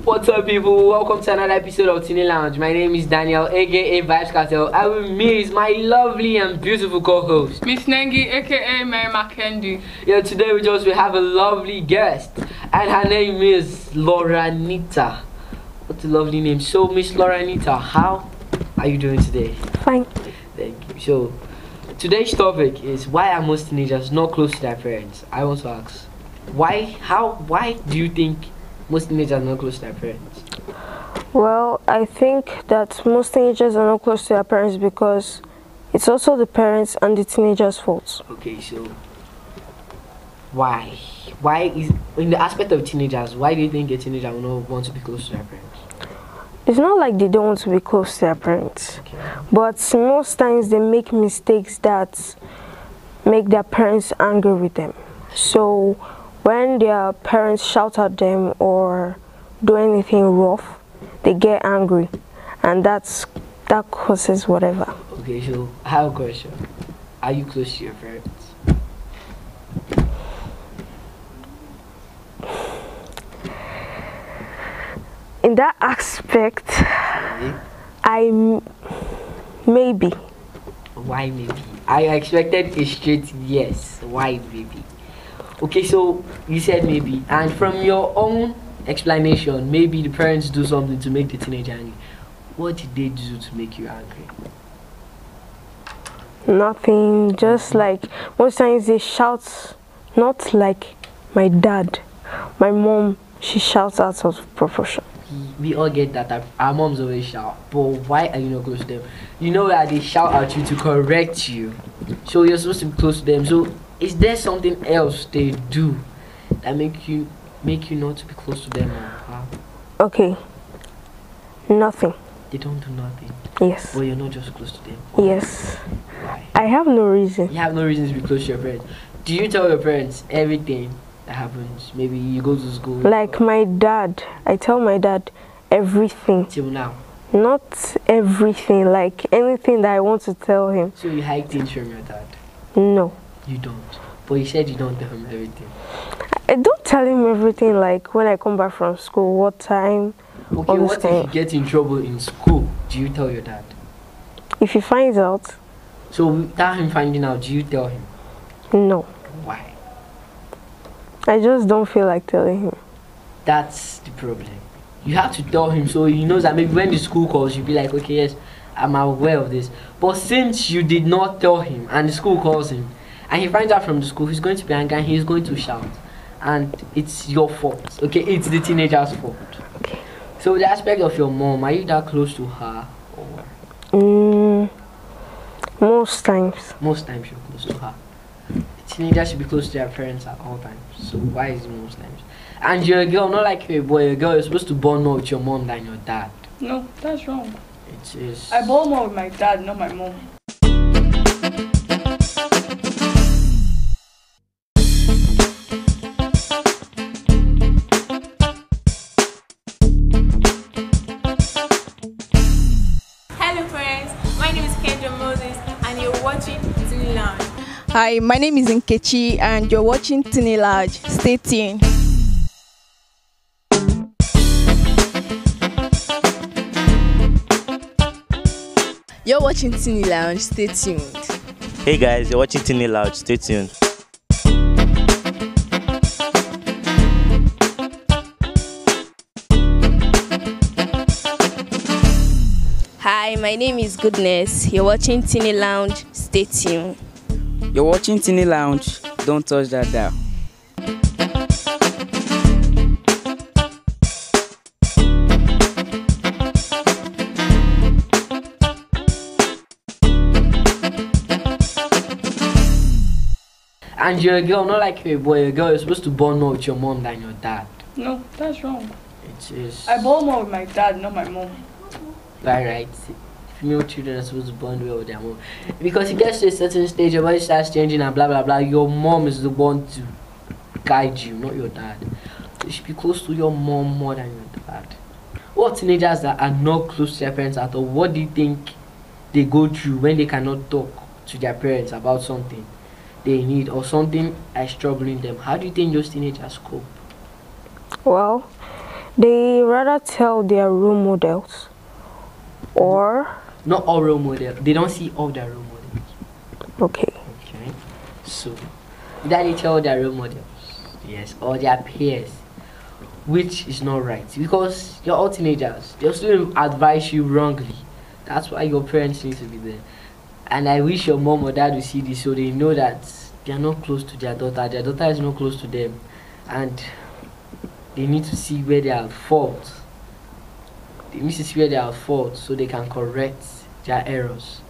What's up, people? Welcome to another episode of Tini Lounge. My name is Daniel, aka Vibes Cartel. I will meet my lovely and beautiful co-host, Miss Nengi, aka Mary Mackenzie. Yeah, today we have a lovely guest, and her name is Lauranita. What a lovely name. So, Miss Lauranita, how are you doing today? Fine. Thank you. So, today's topic is why are most teenagers not close to their parents? I want to ask, why do you think most teenagers are not close to their parents? Well, I think that most teenagers are not close to their parents because it's also the parents and the teenagers' fault. Okay, so why? Why is, in the aspect of teenagers, why do you think a teenager will not want to be close to their parents? It's not like they don't want to be close to their parents, Okay. but most times they make mistakes that make their parents angry with them. So when their parents shout at them or do anything rough, they get angry, and that causes whatever. Okay, so I have a question. Are you close to your parents? In that aspect, Really? maybe. Why maybe? I expected a straight yes. Why maybe? Okay, so you said maybe, and from your own explanation, maybe the parents do something to make the teenager angry. What did they do to make you angry? Nothing, just like most times they shout, not like my dad. My mom, she shouts out of proportion. We all get that our moms always shout, but why are you not close to them? You know that they shout at you to correct you, so you're supposed to be close to them. So is there something else they do that make you not to be close to them? Or how? Okay, nothing. They don't do nothing, Yes. but you're not just close to them. Yes. Why? I have no reason. You have no reason to be close to your parents. Do you tell your parents everything that happens? Maybe you go to school. Like my dad, I tell my dad everything. Till now. Not everything, like anything that I want to tell him. So you hide things from your dad? No. You don't. But you said you don't tell him everything. I don't tell him everything, like when I come back from school, what time. Okay, all this what if kind. you get in trouble in school? Do you tell your dad? If he finds out, So without him finding out, do you tell him? no. Why? I just don't feel like telling him. That's the problem. You have to tell him so he knows that maybe when the school calls, you'll be like, okay, yes, I'm aware of this. But since you did not tell him and the school calls him and he finds out from the school, he's going to be angry and he's going to shout. And it's your fault. Okay, it's the teenager's fault. Okay. So the aspect of your mom, are you that close to her? Or Most times. most times you're close to her? The teenager should be close to their parents at all times. So why is it most times? And you're a girl, not like you're a boy. You're a girl, you're supposed to bond more with your mom than your dad. No, that's wrong. It is. I bond more with my dad, not my mom. Hello friends, my name is Kendra Moses and you're watching Tini Lounge. Hi, my name is Nkechi and you're watching Tini Lounge. Stay tuned. You're watching Tini Lounge. Stay tuned. Hey guys, you're watching Tini Lounge. Stay tuned. Hi, my name is Goodness. You're watching Tini Lounge. Stay tuned. You're watching Tini Lounge. Don't touch that dial. And you're a girl, not like you're a boy. You're a girl, you're supposed to bond more with your mom than your dad. No, that's wrong. It is. I bond more with my dad, not my mom. Right. Female children are supposed to bond well with their mom. Because it gets to a certain stage, your body starts changing and blah blah blah. Your mom is the one to guide you, not your dad. So you should be close to your mom more than your dad. What teenagers that are not close to their parents at all, what do you think they go through when they cannot talk to their parents about something they need or something is troubling them? How do you think those teenagers cope? Well, They rather tell their role models, or Not all role models. They don't see all their role models. okay. Okay. So, that they tell their role models, yes, or their peers, which is not right because you're all teenagers. They'll still advise you wrongly. That's why your parents need to be there. And I wish your mom or dad will see this so they know that they are not close to their daughter. Their daughter is not close to them, and they need to see where they are at fault. They need to see where they are at fault so they can correct their errors.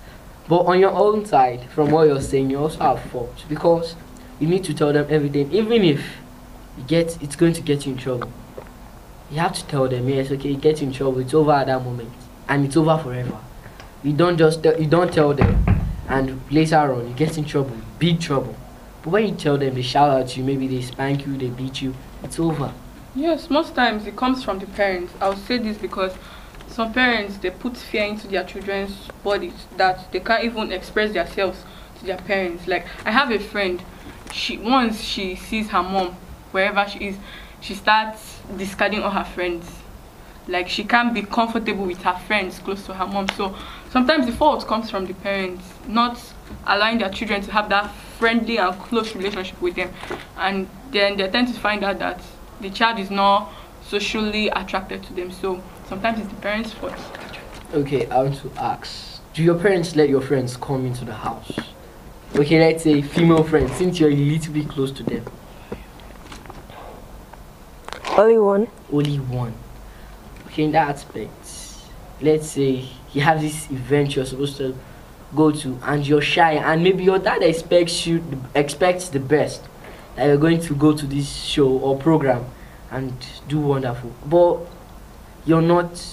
But on your own side, from what you're saying, you also have fault because you need to tell them everything, even if it's going to get you in trouble. You have to tell them, yes, okay, it gets you in trouble. It's over at that moment, and it's over forever. You don't tell them, and later on you get in trouble, big trouble. But when you tell them, they shout at you, maybe they spank you, they beat you. It's over. Yes, most times it comes from the parents. I'll say this because some parents, they put fear into their children's bodies that they can't even express themselves to their parents. Like, I have a friend, once she sees her mom wherever she is, she starts discarding all her friends. Like, she can't be comfortable with her friends close to her mom. So sometimes the fault comes from the parents not allowing their children to have that friendly and close relationship with them, and then they tend to find out that the child is not socially attracted to them. So sometimes it's the parents' fault. Okay, I want to ask, do your parents let your friends come into the house? Okay, let's say female friends, since you're a little bit close to them. Only one. Only one. Okay, in that aspect, let's say you have this event you're supposed to go to and you're shy, and maybe your dad expects the best, that you're going to go to this show or program and do wonderful, but you're not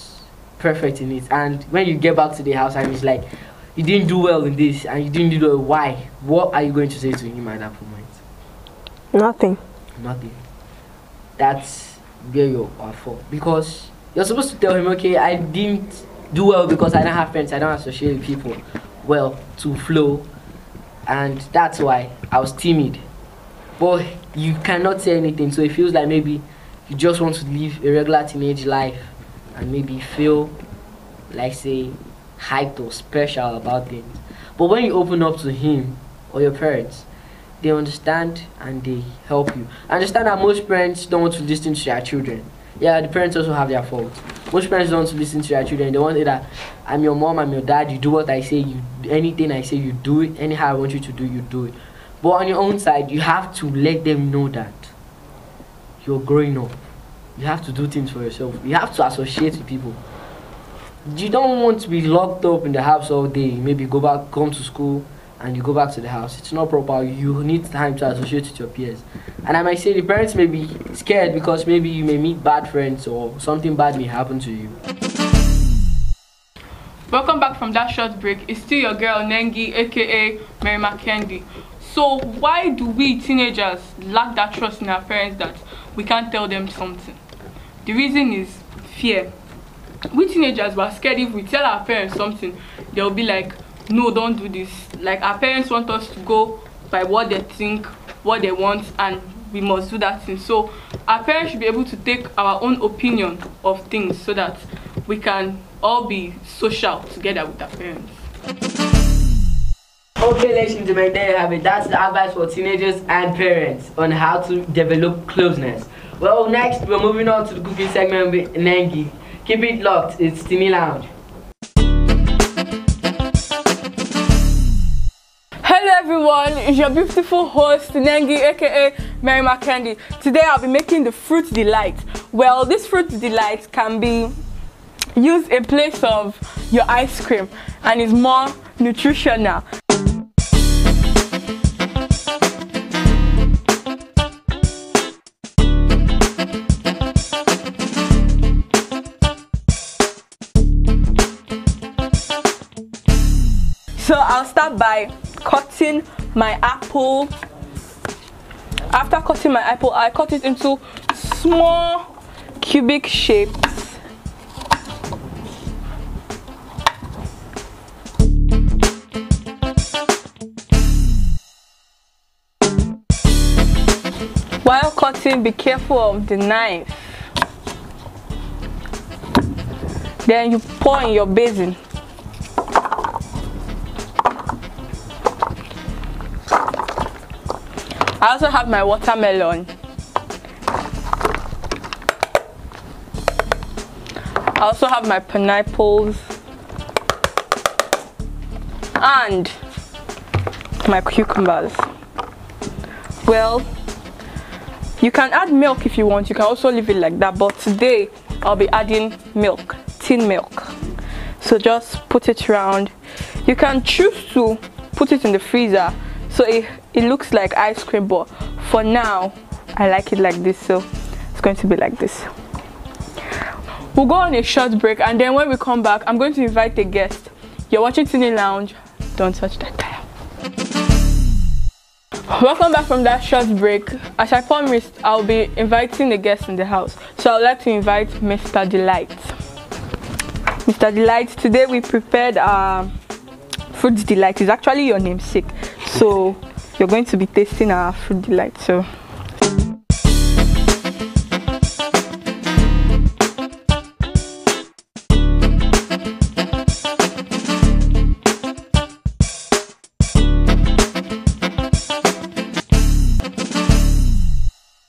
perfect in it, and when you get back to the house and it's like you didn't do well in this and you didn't do well, why? What are you going to say to him at that moment? Nothing. Nothing. That's where you're at fault, because you're supposed to tell him, okay, I didn't do well because I don't have friends, I don't associate with people well to flow, and that's why I was timid. But you cannot say anything, so it feels like maybe you just want to live a regular teenage life and maybe feel like, say, hyped or special about things. But when you open up to him or your parents, they understand and they help you. I understand that most parents don't want to listen to their children. Yeah, the parents also have their fault. Most parents don't want to listen to their children. They want to say that I'm your mom, I'm your dad, you do what I say, anything I say, you do it. Anyhow I want you to do, you do it. But on your own side, you have to let them know that you're growing up. You have to do things for yourself. You have to associate with people. You don't want to be locked up in the house all day. Maybe come to school, and you go back to the house. It's not proper. You need time to associate with your peers. And I might say the parents may be scared because maybe you may meet bad friends or something bad may happen to you. Welcome back from that short break. It's still your girl Nengi, aka Mary McKendy. So why do we teenagers lack that trust in our parents that we can't tell them something? The reason is fear. We teenagers were scared if we tell our parents something, they'll be like, no, don't do this. Like, our parents want us to go by what they think, what they want, and we must do that thing. So our parents should be able to take our own opinion of things so that we can all be social together with our parents. Okay, ladies and gentlemen, there you have it. That's the advice for teenagers and parents on how to develop closeness. Well, next we're moving on to the cooking segment with Nengi. Keep it locked. It's Tini Lounge. Hello everyone, it's your beautiful host Nengi, aka Mary McKendy. Today I'll be making the fruit delight. Well, this fruit delight can be used in place of your ice cream and is more nutritional. So I'll start by cutting my apple. After cutting my apple, I cut it into small cubic shapes. While cutting, be careful of the knife. Then you pour in your basin. I also have my watermelon. I also have my pineapples and my cucumbers. Well, you can add milk if you want. You can also leave it like that, but today I'll be adding milk, tin milk. So just put it around. You can choose to put it in the freezer so it looks like ice cream, but for now I like it like this, so it's going to be like this. We'll go on a short break, and then when we come back, I'm going to invite a guest. You're watching Tini Lounge. Don't touch that dial. Welcome back from that short break. As I promised, I'll be inviting a guest in the house. So I'd like to invite Mr. Delight. Mr. Delight, today we prepared Fruit Delight. It's actually your namesake. So you're going to be tasting our Fruit Delight. So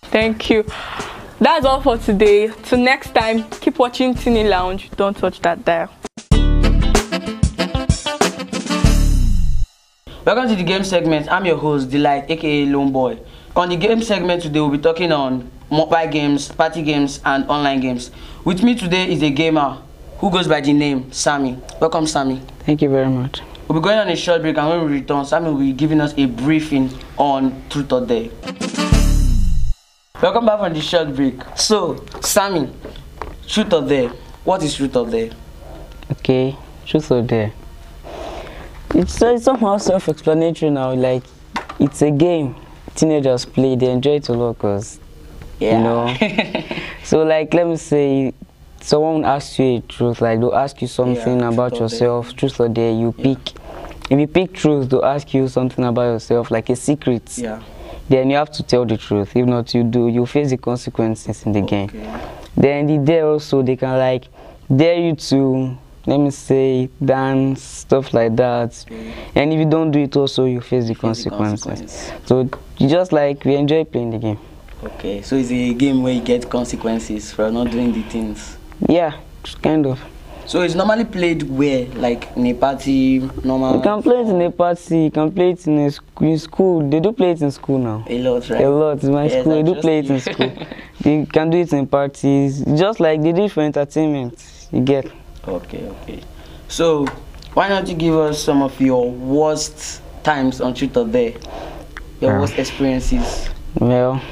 thank you. That's all for today. Till next time, keep watching Tini Lounge. Don't touch that dial. Welcome to the game segment. I'm your host, Delight, aka Lone Boy. On the game segment today, we'll be talking on mobile games, party games, and online games. With me today is a gamer who goes by the name Sammy. Welcome, Sammy. Thank you very much. We'll be going on a short break, and when we return, Sammy will be giving us a briefing on Truth or Dare. Welcome back from the short break. So, Sammy, Truth or Dare? What is Truth or Dare? Okay, Truth or Dare. It's somehow self-explanatory now. Like, it's a game teenagers play. They enjoy it a lot because, you know. So, like, let me say, someone asks you a truth. Like, they'll ask you something about yourself. Truth or Dare, you pick. If you pick truth, they'll ask you something about yourself, like a secret. Yeah. Then you have to tell the truth. If not, you face the consequences in the game. Then the dare also, they can like dare you to, let me say, dance, stuff like that. And if you don't do it also, you face the consequences. So you just like, we enjoy playing the game. Okay, so it's a game where you get consequences for not doing the things. Yeah, kind of. So it's normally played where? Like in a party, normal? You can play it in a party, you can play it in school. They do play it in school now. A lot, right? A lot. In my school, they do play it in school. They can do it in parties, just like they do it for entertainment. You get? Okay, okay. So, why not you give us some of your worst times on Truth or Dare? Your worst experiences? Well,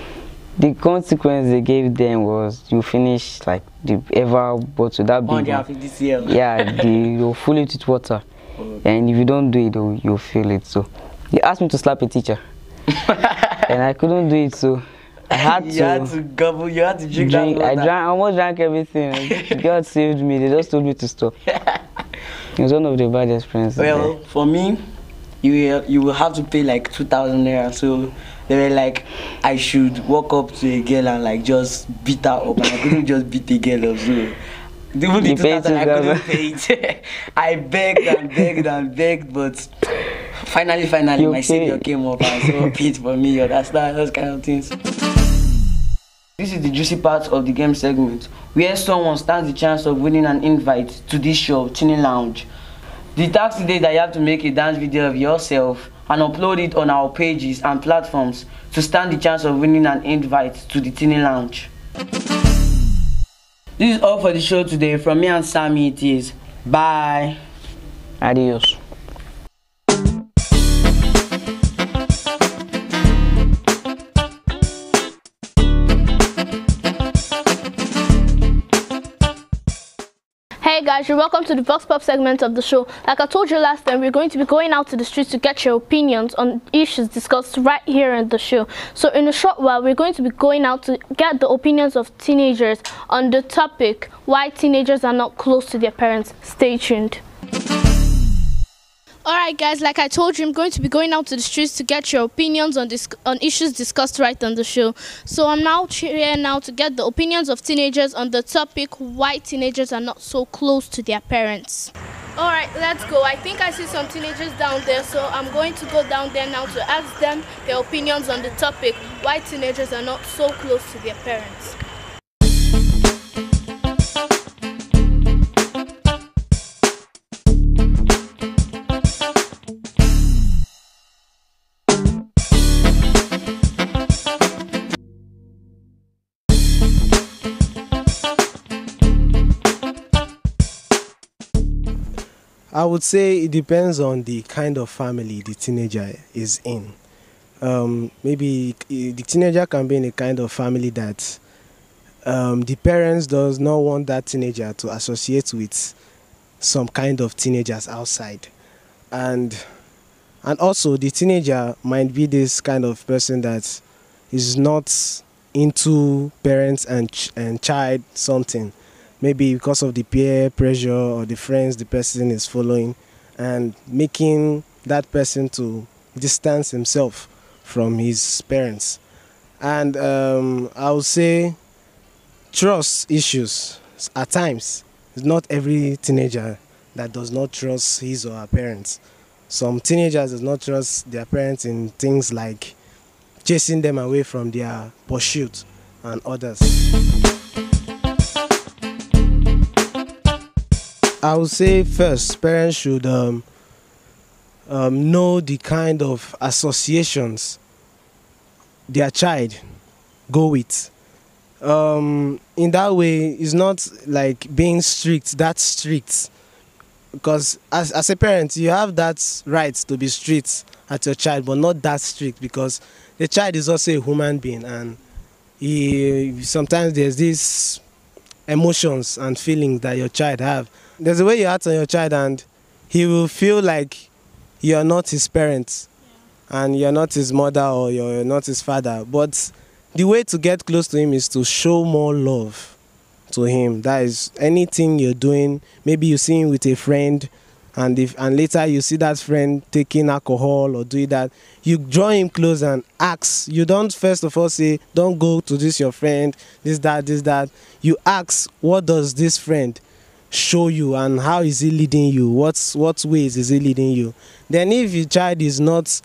the consequence they gave them was you finish like the ever bottle that big 150 cl. Yeah, you'll fill it with water. Okay. And if you don't do it, you'll feel it. So they asked me to slap a teacher. And I couldn't do it, so I had to. You had to gobble, you had to drink that water. I almost drank everything. God saved me, they just told me to stop. It was one of the bad experiences. Well, there. For me, you will have to pay like 2,000 naira. So they were like, I should walk up to a girl and like just beat her up, and I couldn't just beat a girl up. So even the 2,000 I couldn't pay it. I begged and begged and begged, but finally my savior came up and so paid for me. You understand those kind of things. This is the juicy part of the game segment, where someone stands the chance of winning an invite to this show, Tini Lounge. The task today that you have to make a dance video of yourself and upload it on our pages and platforms to stand the chance of winning an invite to the Tini Lounge. This is all for the show today. From me and Sammy, it is. Bye. Adios. Hey guys, you're welcome to the Vox Pop segment of the show. Like I told you last time, we're going to be going out to the streets to get your opinions on issues discussed right here in the show. So in a short while, we're going to be going out to get the opinions of teenagers on the topic, why teenagers are not close to their parents. Stay tuned. Alright guys, like I told you, I'm going to be going out to the streets to get your opinions on issues discussed right on the show. So I'm now here now to get the opinions of teenagers on the topic why teenagers are not so close to their parents. Alright, let's go. I think I see some teenagers down there, so I'm going to go down there now to ask them their opinions on the topic why teenagers are not so close to their parents. I would say it depends on the kind of family the teenager is in. Maybe the teenager can be in a kind of family that the parents does not want that teenager to associate with some kind of teenagers outside. And also the teenager might be this kind of person that is not into parents and child something. Maybe because of the peer pressure or the friends the person is following, and making that person to distance himself from his parents. And I would say trust issues at times. It's not every teenager that does not trust his or her parents. Some teenagers does not trust their parents in things like chasing them away from their pursuit and others. I would say first, parents should know the kind of associations their child go with. In that way, it's not like being that strict. Because as a parent, you have that right to be strict at your child, but not that strict, because the child is also a human being, and sometimes there's these emotions and feelings that your child have. There's a way you act on your child and he will feel like you're not his parent and you're not his mother or you're not his father. But the way to get close to him is to show more love to him. That is, anything you're doing, maybe you see him with a friend and later you see that friend taking alcohol or doing that, you draw him close and ask. You don't first of all say, don't go to this your friend, this, that. You ask, what does this friend show you and how is he leading you? What ways is he leading you? Then if your child is not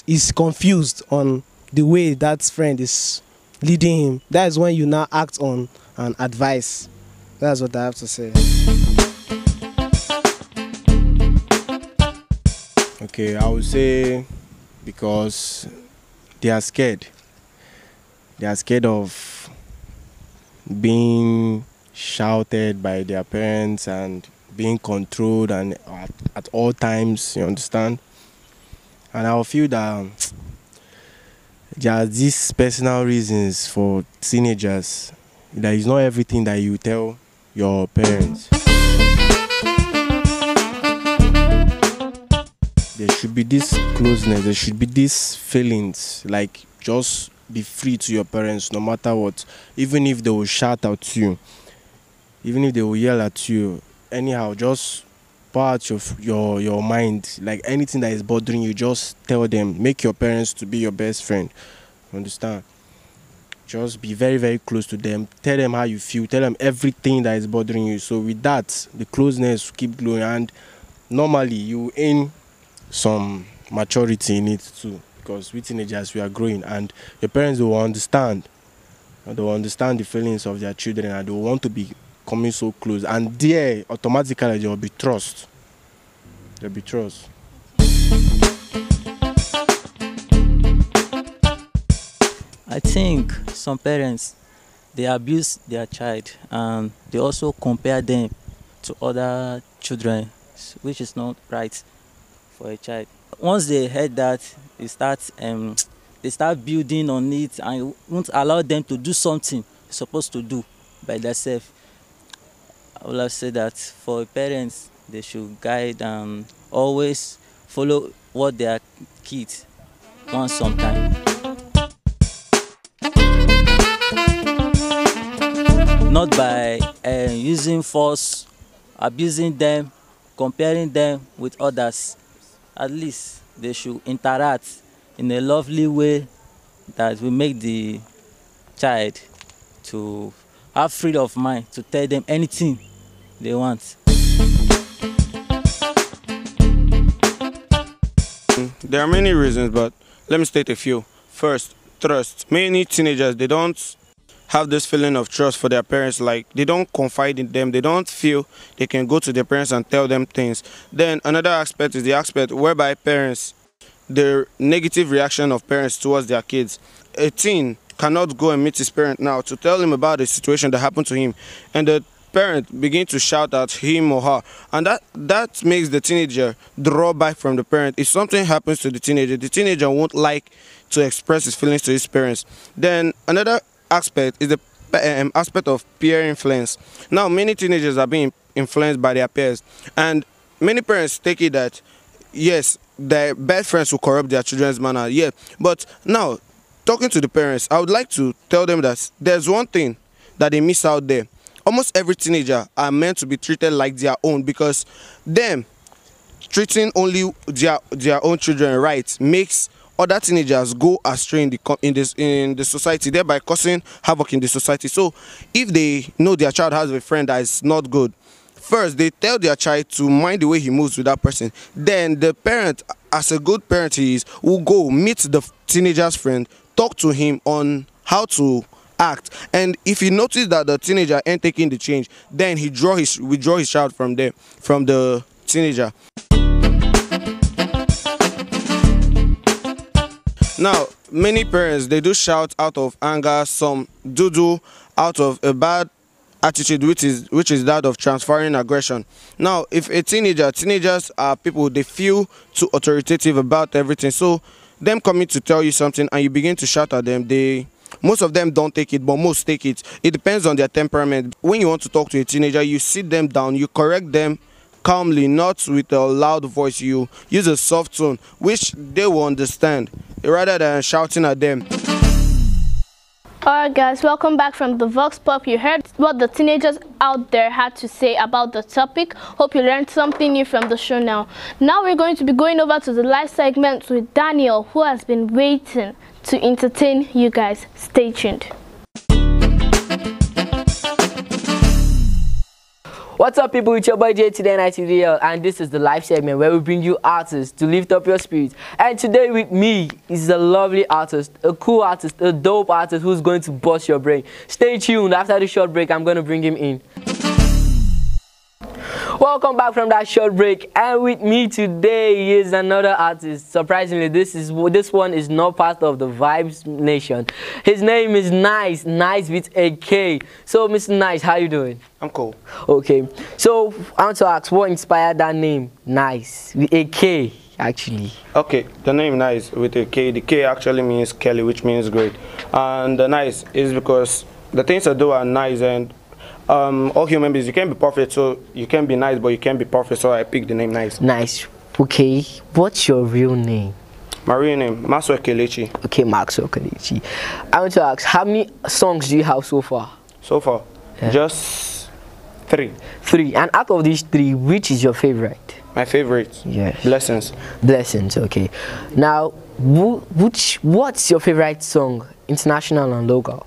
he's confused on the way that friend is leading him, that is when you now act on and advise. That's what I have to say. Okay, I would say because they are scared. They are scared of being shouted by their parents and being controlled and at all times, you understand? And I feel that there are these personal reasons for teenagers. That is not everything that you tell your parents. There should be this closeness, there should be these feelings, like just be free to your parents no matter what. Even if they will shout at you, even if they will yell at you, anyhow, just pour out your mind. Like anything that is bothering you, just tell them. Make your parents to be your best friend. Understand? Just be very, very close to them. Tell them how you feel. Tell them everything that is bothering you. So with that, the closeness will keep growing. And normally, you aim some maturity in it too. Because we teenagers, we are growing. And your parents will understand. They will understand the feelings of their children. And they will want to be coming so close. And there, automatically, there will be trust. There will be trust. I think some parents, they abuse their child and they also compare them to other children, which is not right for a child. Once they heard that, they start building on it and won't allow them to do something they're supposed to do by themselves. I will have said that for parents, they should guide and always follow what their kids want sometimes. Not by using force, abusing them, comparing them with others. At least they should interact in a lovely way that will make the child to have freedom of mind to tell them anything they want. There are many reasons, but let me state a few. First, trust. Many teenagers, they don't have this feeling of trust for their parents, like they don't confide in them, they don't feel they can go to their parents and tell them things. Then another aspect is the aspect whereby parents, the negative reaction of parents towards their kids. A teen cannot go and meet his parent now to tell him about the situation that happened to him, and the parent begin to shout at him or her, and that makes the teenager draw back from the parent. If something happens to the teenager won't like to express his feelings to his parents. Then another aspect is the aspect of peer influence. Now many teenagers are being influenced by their peers, and many parents take it that yes, their bad friends will corrupt their children's manner. Yeah, but now talking to the parents, I would like to tell them that there's one thing that they miss out there. Almost every teenager are meant to be treated like their own, because them treating only their own children right makes other teenagers go astray in the society, thereby causing havoc in the society. So if they know their child has a friend that is not good, first they tell their child to mind the way he moves with that person. Then the parent, as a good parent he is, will go meet the teenager's friend, talk to him on how to act, and if he notices that the teenager ain't taking the change, then he withdraw his child from the teenager. Now many parents, they do shout out of anger, some do out of a bad attitude, which is that of transferring aggression. Now if a teenagers are people, they feel too authoritative about everything, so them coming to tell you something and you begin to shout at them, most of them don't take it, but most take it. It depends on their temperament. When you want to talk to a teenager, you sit them down, you correct them calmly, not with a loud voice. You use a soft tone, which they will understand, rather than shouting at them. Alright guys, welcome back from the Vox Pop. You heard what the teenagers out there had to say about the topic. Hope you learned something new from the show now. Now we're going to be going over to the live segment with Daniel, who has been waiting to entertain you guys. Stay tuned. What's up people, it's your boy Jay today NITDL, and this is the live segment where we bring you artists to lift up your spirits. And today with me is a lovely artist, a cool artist, a dope artist who's going to bust your brain. Stay tuned, after the short break I'm going to bring him in. Welcome back from that short break, and with me today is another artist. Surprisingly, this one is not part of the Vibes Nation. His name is Nice with a K. So Mr. Nice, how you doing? I'm cool. Okay, so I want to ask, what inspired that name Nice with a K actually? Okay, the name Nice with a K, the K actually means Kelly, which means great, and the Nice is because the things I do are nice, and all human beings, you can't be perfect, so you can be nice, but you can't be perfect, so I picked the name Nice. Nice. Okay, what's your real name? My real name, Maxwell Kelechi. Okay, Maxwell Kelechi. I want to ask, how many songs do you have so far? So far, just 3. 3, and out of these 3, which is your favorite? My favorite? Yes. Blessings. Blessings, okay. Now, what's your favorite song, international and local?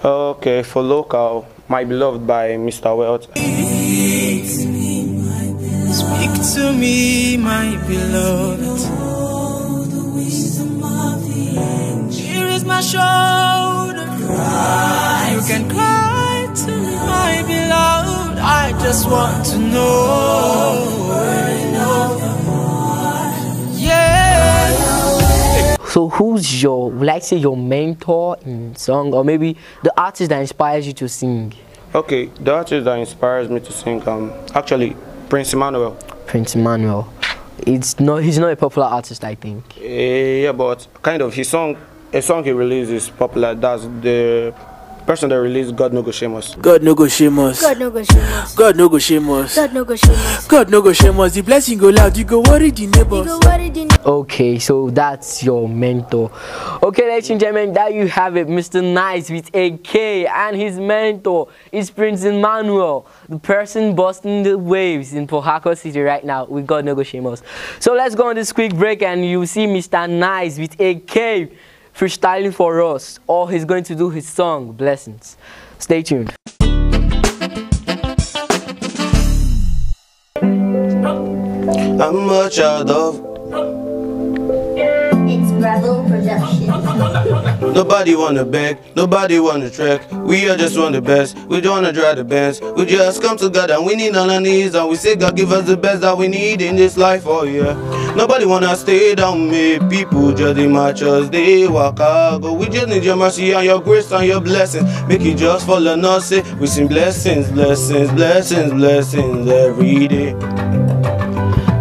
Okay, for local, My Beloved by Mr. Wealth. Speak to me, my beloved. Here is my shoulder. You can cry to me, my beloved. I just want to know. Yeah. So who's your, let's say, your mentor in song, or maybe the artist that inspires you to sing? Okay, the artist that inspires me to sing, actually, Prince Emmanuel. Prince Emmanuel. He's not a popular artist, I think. Yeah, but kind of, a song he released is popular. That's the Person that release God no go shame us. God no go shame us. God no go shame us. God no go shame us. God no go shame us. God no go shame us. The blessing go loud. You go worry the neighbors. Okay, so that's your mentor. Okay, ladies and gentlemen, there you have it, Mr. Nice with a K, and his mentor is Prince Emmanuel, the person busting the waves in Port Harcourt City right now with God no go shame us. So let's go on this quick break, and you see Mr. Nice with a K freestyling for us. Or he's going to do his song Blessings. Stay tuned. I'm a child of. It's Bravo Production. Nobody wanna beg, nobody wanna trek. We all just want the best, we don't wanna drive the Benz. We just come together and we need on our knees, and we say God give us the best that we need in this life, oh yeah. Nobody wanna stay down, me people just they match us, they walk out. Go. We just need your mercy and your grace and your blessings. Make it just fall on us, say we sing blessings, blessings, blessings, blessings every day.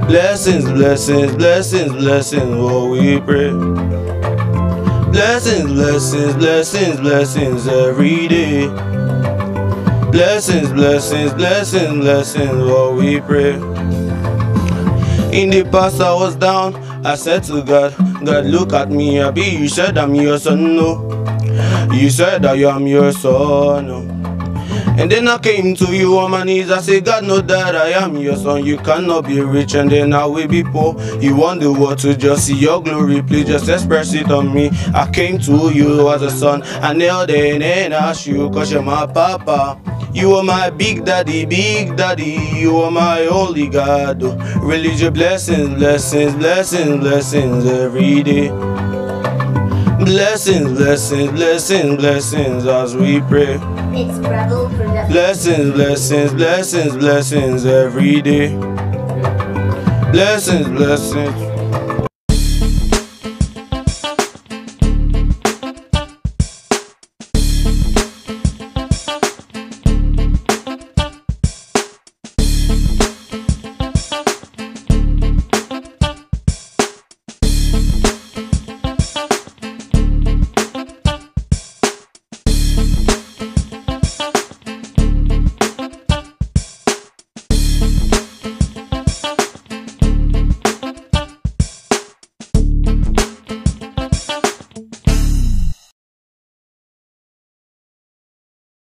Blessings, blessings, blessings, blessings, oh we pray. Blessings, blessings, blessings, blessings every day. Blessings, blessings, blessings, blessings, oh we pray. In the past I was down, I said to God, God look at me, Abi, you said I'm your son, no. You said that I am your son, no. And then I came to you on my knees, I said, God know that I am your son. You cannot be rich and then I will be poor. You want the world to just see your glory, please just express it on me. I came to you as a son, I knelt in and asked you, cause you're my papa. You are my big daddy, you are my only God. Release your blessings, blessings, blessings, blessings every day. Blessings, blessings, blessings, blessings as we pray. It's Bravo Production. Blessings, blessings, blessings, blessings every day. Blessings, blessings.